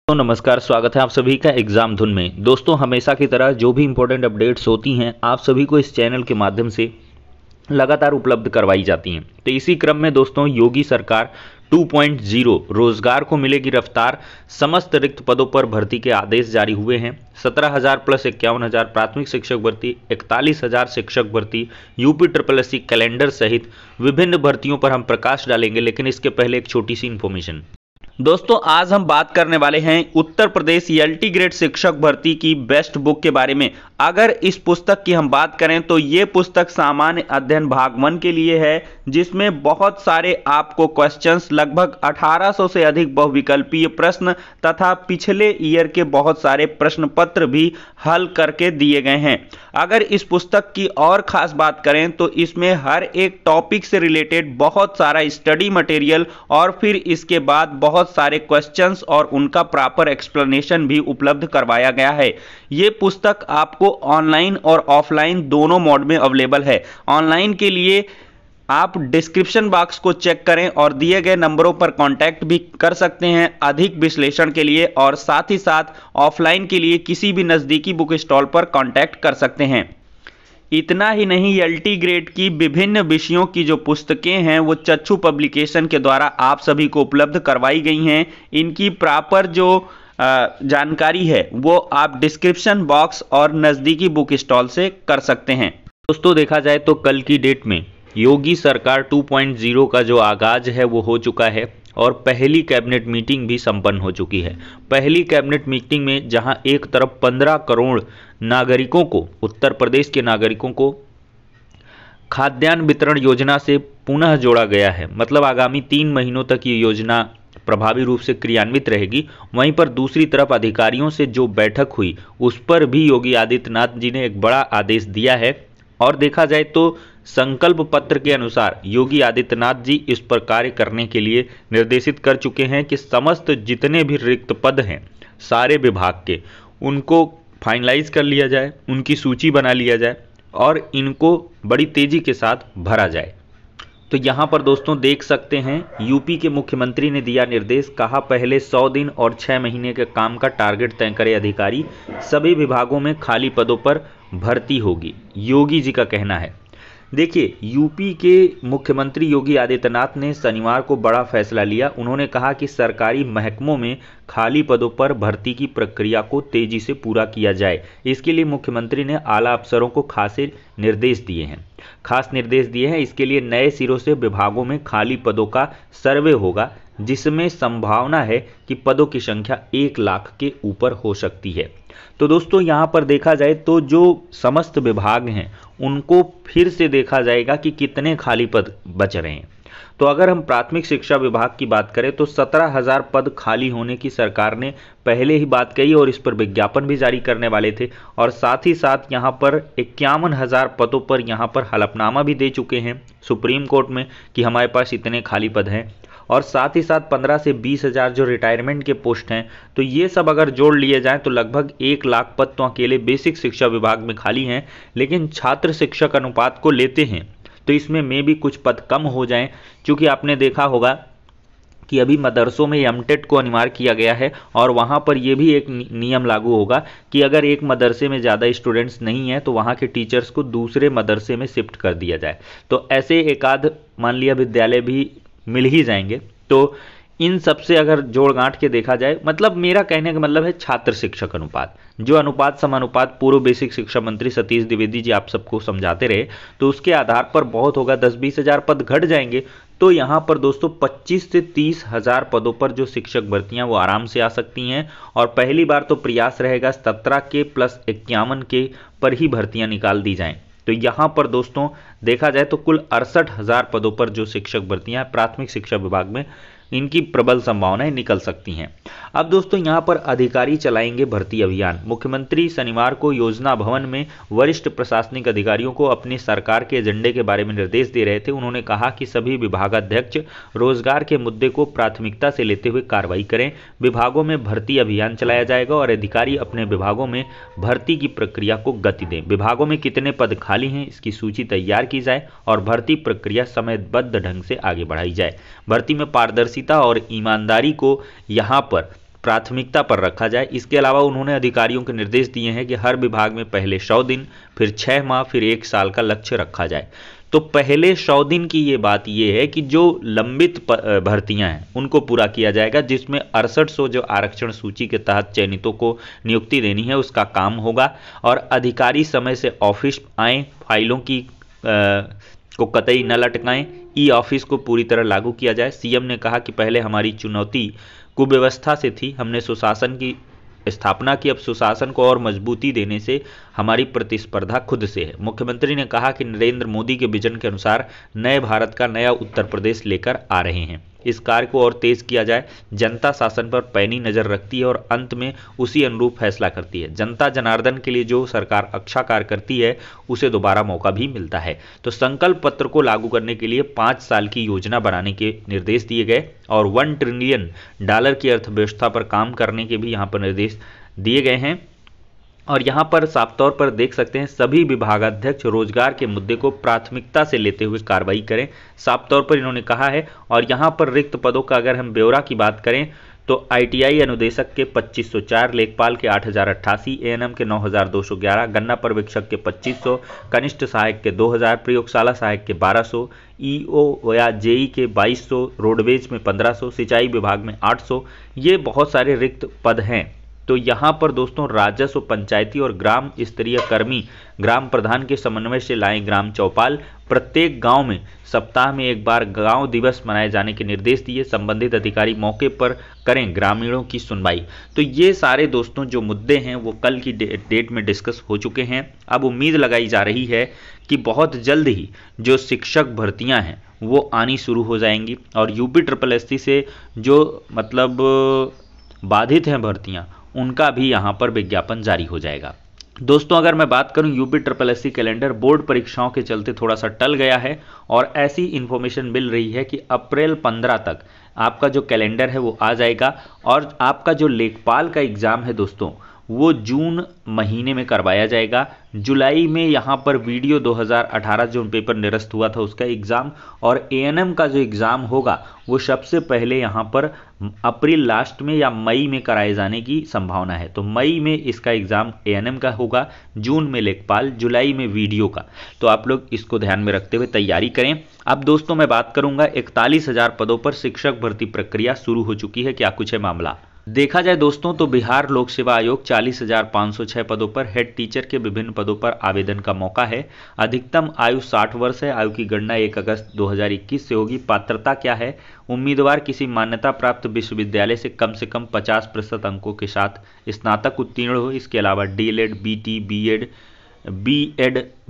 तो नमस्कार, स्वागत है आप सभी का एग्जाम धुन में। दोस्तों, हमेशा की तरह जो भी इंपॉर्टेंट अपडेट्स होती हैं आप सभी को इस चैनल के माध्यम से लगातार उपलब्ध करवाई जाती हैं। तो इसी क्रम में दोस्तों, योगी सरकार 2.0 रोजगार को मिलेगी रफ्तार, समस्त रिक्त पदों पर भर्ती के आदेश जारी हुए हैं। 17,000 प्लस 51,000 प्राथमिक शिक्षक भर्ती, 41,000 शिक्षक भर्ती, यूपी SSSC कैलेंडर सहित विभिन्न भर्तियों पर हम प्रकाश डालेंगे। लेकिन इसके पहले एक छोटी सी इन्फॉर्मेशन दोस्तों, आज हम बात करने वाले हैं उत्तर प्रदेश एलटी ग्रेड शिक्षक भर्ती की बेस्ट बुक के बारे में। अगर इस पुस्तक की हम बात करें तो ये पुस्तक सामान्य अध्ययन भाग 1 के लिए है, जिसमें बहुत सारे आपको क्वेश्चंस, लगभग 1800 से अधिक बहुविकल्पीय प्रश्न तथा पिछले ईयर के बहुत सारे प्रश्न पत्र भी हल करके दिए गए हैं। अगर इस पुस्तक की और खास बात करें तो इसमें हर एक टॉपिक से रिलेटेड बहुत सारा स्टडी मटेरियल और फिर इसके बाद बहुत सारे क्वेश्चंस और उनका प्रॉपर एक्सप्लेनेशन भी उपलब्ध करवाया गया है। यह पुस्तक आपको ऑनलाइन और ऑफलाइन दोनों मोड में अवेलेबल है। ऑनलाइन के लिए आप डिस्क्रिप्शन बॉक्स को चेक करें और दिए गए नंबरों पर कांटेक्ट भी कर सकते हैं अधिक विश्लेषण के लिए, और साथ ही साथ ऑफलाइन के लिए किसी भी नज़दीकी बुक स्टॉल पर कांटेक्ट कर सकते हैं। इतना ही नहीं, एलटी ग्रेड की विभिन्न विषयों की जो पुस्तकें हैं वो चक्षु पब्लिकेशन के द्वारा आप सभी को उपलब्ध करवाई गई हैं। इनकी प्रॉपर जो जानकारी है वो आप डिस्क्रिप्शन बॉक्स और नज़दीकी बुक स्टॉल से कर सकते हैं। दोस्तों, देखा जाए तो कल की डेट में योगी सरकार 2.0 का जो आगाज है वो हो चुका है और पहली कैबिनेट मीटिंग भी संपन्न हो चुकी है। पहली कैबिनेट मीटिंग में जहां एक तरफ 15 करोड़ नागरिकों को, उत्तर प्रदेश के नागरिकों को खाद्यान्न वितरण योजना से पुनः जोड़ा गया है, मतलब आगामी 3 महीनों तक ये योजना प्रभावी रूप से क्रियान्वित रहेगी। वहीं पर दूसरी तरफ अधिकारियों से जो बैठक हुई उस पर भी योगी आदित्यनाथ जी ने एक बड़ा आदेश दिया है। और देखा जाए तो संकल्प पत्र के अनुसार योगी आदित्यनाथ जी इस पर कार्य करने के लिए निर्देशित कर चुके हैं कि समस्त जितने भी रिक्त पद हैं सारे विभाग के, उनको फाइनलाइज कर लिया जाए, उनकी सूची बना लिया जाए और इनको बड़ी तेजी के साथ भरा जाए। तो यहाँ पर दोस्तों देख सकते हैं, यूपी के मुख्यमंत्री ने दिया निर्देश, कहा पहले 100 दिन और 6 महीने के काम का टारगेट तय करे अधिकारी, सभी विभागों में खाली पदों पर भर्ती होगी, योगी जी का कहना है। देखिए, यूपी के मुख्यमंत्री योगी आदित्यनाथ ने शनिवार को बड़ा फैसला लिया। उन्होंने कहा कि सरकारी महकमों में खाली पदों पर भर्ती की प्रक्रिया को तेजी से पूरा किया जाए। इसके लिए मुख्यमंत्री ने आला अफसरों को खास निर्देश दिए हैं। इसके लिए नए सिरों से विभागों में खाली पदों का सर्वे होगा, जिसमें संभावना है कि पदों की संख्या 1 लाख के ऊपर हो सकती है। तो दोस्तों, यहाँ पर देखा जाए तो जो समस्त विभाग हैं उनको फिर से देखा जाएगा कि कितने खाली पद बच रहे हैं। तो अगर हम प्राथमिक शिक्षा विभाग की बात करें तो 17,000 पद खाली होने की सरकार ने पहले ही बात कही और इस पर विज्ञापन भी जारी करने वाले थे। और साथ ही साथ यहाँ पर 51,000 पदों पर यहाँ पर हलफनामा भी दे चुके हैं सुप्रीम कोर्ट में कि हमारे पास इतने खाली पद हैं। और साथ ही साथ 15 से 20,000 जो रिटायरमेंट के पोस्ट हैं, तो ये सब अगर जोड़ लिए जाएं तो लगभग 1 लाख पद तो अकेले बेसिक शिक्षा विभाग में खाली हैं। लेकिन छात्र शिक्षक अनुपात को लेते हैं तो इसमें भी कुछ पद कम हो जाएं, क्योंकि आपने देखा होगा कि अभी मदरसों में एमटेट को अनिवार्य किया गया है और वहाँ पर यह भी एक नियम लागू होगा कि अगर एक मदरसे में ज़्यादा स्टूडेंट्स नहीं हैं तो वहाँ के टीचर्स को दूसरे मदरसे में शिफ्ट कर दिया जाए। तो ऐसे एक आध मान लिया विद्यालय भी मिल ही जाएंगे। तो इन सब से अगर जोड़ गांठ के देखा जाए, मतलब मेरा कहने का मतलब है छात्र शिक्षक अनुपात, जो अनुपात समानुपात पूर्व बेसिक शिक्षा मंत्री सतीश द्विवेदी जी आप सबको समझाते रहे, तो उसके आधार पर बहुत होगा, 10-20 हज़ार पद घट जाएंगे। तो यहाँ पर दोस्तों 25 से 30,000 पदों पर जो शिक्षक भर्तियां वो आराम से आ सकती हैं। और पहली बार तो प्रयास रहेगा 17 के प्लस 51 के पर ही भर्तियां निकाल दी जाएं। तो यहाँ पर दोस्तों देखा जाए तो कुल 68,000 पदों पर जो शिक्षक भर्तियां प्राथमिक शिक्षा विभाग में, इनकी प्रबल संभावनाएं निकल सकती हैं। अब दोस्तों यहाँ पर अधिकारी चलाएंगे भर्ती अभियान। मुख्यमंत्री शनिवार को योजना भवन में वरिष्ठ प्रशासनिक अधिकारियों को अपनी सरकार के एजेंडे के बारे में निर्देश दे रहे थे। उन्होंने कहा कि सभी विभागाध्यक्ष रोजगार के मुद्दे को प्राथमिकता से लेते हुए कार्रवाई करें। विभागों में भर्ती अभियान चलाया जाएगा और अधिकारी अपने विभागों में भर्ती की प्रक्रिया को गति दें। विभागों में कितने पद खाली हैं इसकी सूची तैयार की जाए और भर्ती प्रक्रिया समयबद्ध ढंग से आगे बढ़ाई जाए। भर्ती में पारदर्शिता और ईमानदारी को यहाँ पर प्राथमिकता पर रखा जाए। इसके अलावा उन्होंने अधिकारियों को निर्देश दिए हैं कि हर विभाग में पहले 100 दिन, फिर 6 माह, फिर 1 साल का लक्ष्य रखा जाए। तो पहले 100 दिन की ये बात ये है कि जो लंबित भर्तियां हैं उनको पूरा किया जाएगा, जिसमें 6800 जो आरक्षण सूची के तहत चयनितों को नियुक्ति देनी है उसका काम होगा। और अधिकारी समय से ऑफिस आएँ, फाइलों की को कतई न लटकाएं, ई ऑफिस को पूरी तरह लागू किया जाए। सीएम ने कहा कि पहले हमारी चुनौती कुव्यवस्था से थी, हमने सुशासन की स्थापना की, अब सुशासन को और मजबूती देने से हमारी प्रतिस्पर्धा खुद से है। मुख्यमंत्री ने कहा कि नरेंद्र मोदी के विजन के अनुसार नए भारत का नया उत्तर प्रदेश लेकर आ रहे हैं, इस कार्य को और तेज किया जाए। जनता शासन पर पैनी नजर रखती है और अंत में उसी अनुरूप फैसला करती है। जनता जनार्दन के लिए जो सरकार अच्छा कार्य करती है उसे दोबारा मौका भी मिलता है। तो संकल्प पत्र को लागू करने के लिए 5 साल की योजना बनाने के निर्देश दिए गए और $1 ट्रिलियन की अर्थव्यवस्था पर काम करने के भी यहाँ पर निर्देश दिए गए हैं। और यहाँ पर साफ तौर पर देख सकते हैं सभी विभागाध्यक्ष रोजगार के मुद्दे को प्राथमिकता से लेते हुए कार्रवाई करें, साफ तौर पर इन्होंने कहा है। और यहाँ पर रिक्त पदों का अगर हम ब्यौरा की बात करें तो आईटीआई अनुदेशक के 2504, लेखपाल के 8088, एएनएम के 9211, गन्ना पर्यवेक्षक के 2500, कनिष्ठ सहायक के 2000, प्रयोगशाला सहायक के 1200, ईओ या जेई के 2200, रोडवेज में 1500, सिंचाई विभाग में 800। ये बहुत सारे रिक्त पद हैं। तो यहाँ पर दोस्तों राजस्व, पंचायती और ग्राम स्तरीय कर्मी ग्राम प्रधान के समन्वय से लाएं ग्राम चौपाल। प्रत्येक गांव में सप्ताह में एक बार गांव दिवस मनाए जाने के निर्देश दिए। संबंधित अधिकारी मौके पर करें ग्रामीणों की सुनवाई। तो ये सारे दोस्तों जो मुद्दे हैं वो कल की डेट में डिस्कस हो चुके हैं। अब उम्मीद लगाई जा रही है कि बहुत जल्द ही जो शिक्षक भर्तियां हैं वो आनी शुरू हो जाएंगी और यूपी SSSC से जो मतलब बाधित हैं भर्तियां, उनका भी यहां पर विज्ञापन जारी हो जाएगा। दोस्तों अगर मैं बात करूं यूपी SSSC कैलेंडर बोर्ड परीक्षाओं के चलते थोड़ा सा टल गया है और ऐसी इन्फॉर्मेशन मिल रही है कि अप्रैल 15 तक आपका जो कैलेंडर है वो आ जाएगा और आपका जो लेखपाल का एग्ज़ाम है दोस्तों वो जून महीने में करवाया जाएगा। जुलाई में यहाँ पर वीडियो 2018 जो पेपर निरस्त हुआ था उसका एग्ज़ाम और एएनएम का जो एग्ज़ाम होगा वो सबसे पहले यहाँ पर अप्रैल लास्ट में या मई में कराए जाने की संभावना है। तो मई में इसका एग्ज़ाम एएनएम का होगा, जून में लेखपाल, जुलाई में वीडियो का। तो आप लोग इसको ध्यान में रखते हुए तैयारी करें। अब दोस्तों मैं बात करूँगा 41,000 पदों पर शिक्षक भर्ती प्रक्रिया शुरू हो चुकी है। क्या कुछ है मामला? देखा जाए दोस्तों तो बिहार लोक सेवा आयोग 40,506 पदों पर हेड टीचर के विभिन्न पदों पर आवेदन का मौका है। अधिकतम आयु 60 वर्ष है। आयु की गणना 1 अगस्त 2021 से होगी। पात्रता क्या है? उम्मीदवार किसी मान्यता प्राप्त विश्वविद्यालय से कम 50% अंकों के साथ स्नातक उत्तीर्ण हो। इसके अलावा डीएलएड, बीटी, बीएड,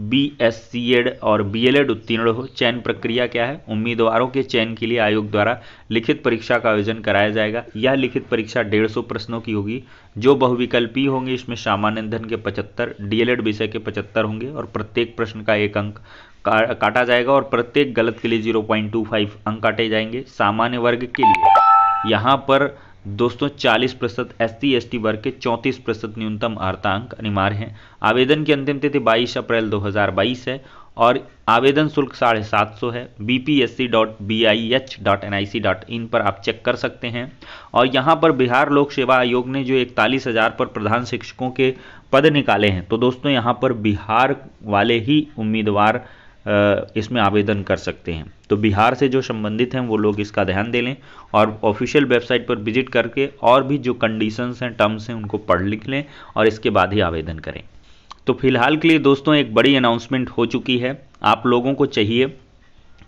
बीएससीएड और बीएलएड उत्तीर्ण हो। चयन प्रक्रिया क्या है? उम्मीदवारों के चयन के लिए आयोग द्वारा लिखित परीक्षा का आयोजन कराया जाएगा। यह लिखित परीक्षा 150 प्रश्नों की होगी जो बहुविकल्पी होंगे। इसमें सामान्य अध्ययन के 75, डीएलएड विषय के 75 होंगे और प्रत्येक प्रश्न का 1 अंक काटा जाएगा और प्रत्येक गलत के लिए 0.25 अंक काटे जाएंगे। सामान्य वर्ग के लिए यहाँ पर दोस्तों 40%, SC/ST वर्ग के 34% न्यूनतम अर्हता अंक अनिवार्य हैं। आवेदन की अंतिम तिथि 22 अप्रैल 2022 है और आवेदन शुल्क 750 है। bpsc.bih.nic.in पर आप चेक कर सकते हैं। और यहाँ पर बिहार लोक सेवा आयोग ने जो 41,000 पर प्रधान शिक्षकों के पद निकाले हैं तो दोस्तों यहाँ पर बिहार वाले ही उम्मीदवार इसमें आवेदन कर सकते हैं। तो बिहार से जो संबंधित हैं वो लोग इसका ध्यान दे लें और ऑफिशियल वेबसाइट पर विजिट करके और भी जो कंडीशंस हैं, टर्म्स हैं, उनको पढ़ लिख लें और इसके बाद ही आवेदन करें। तो फिलहाल के लिए दोस्तों एक बड़ी अनाउंसमेंट हो चुकी है। आप लोगों को चाहिए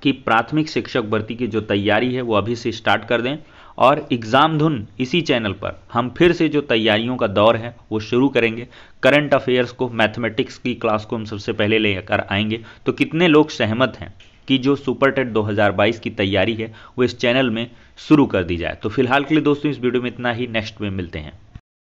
कि प्राथमिक शिक्षक भर्ती की जो तैयारी है वो अभी से स्टार्ट कर दें और एग्ज़ाम धुन इसी चैनल पर हम फिर से जो तैयारियों का दौर है वो शुरू करेंगे। करंट अफेयर्स को, मैथमेटिक्स की क्लास को हम सबसे पहले लेकर आएंगे। तो कितने लोग सहमत हैं कि जो सुपर टेट 2022 की तैयारी है वो इस चैनल में शुरू कर दी जाए? तो फिलहाल के लिए दोस्तों इस वीडियो में इतना ही। नेक्स्ट में मिलते हैं।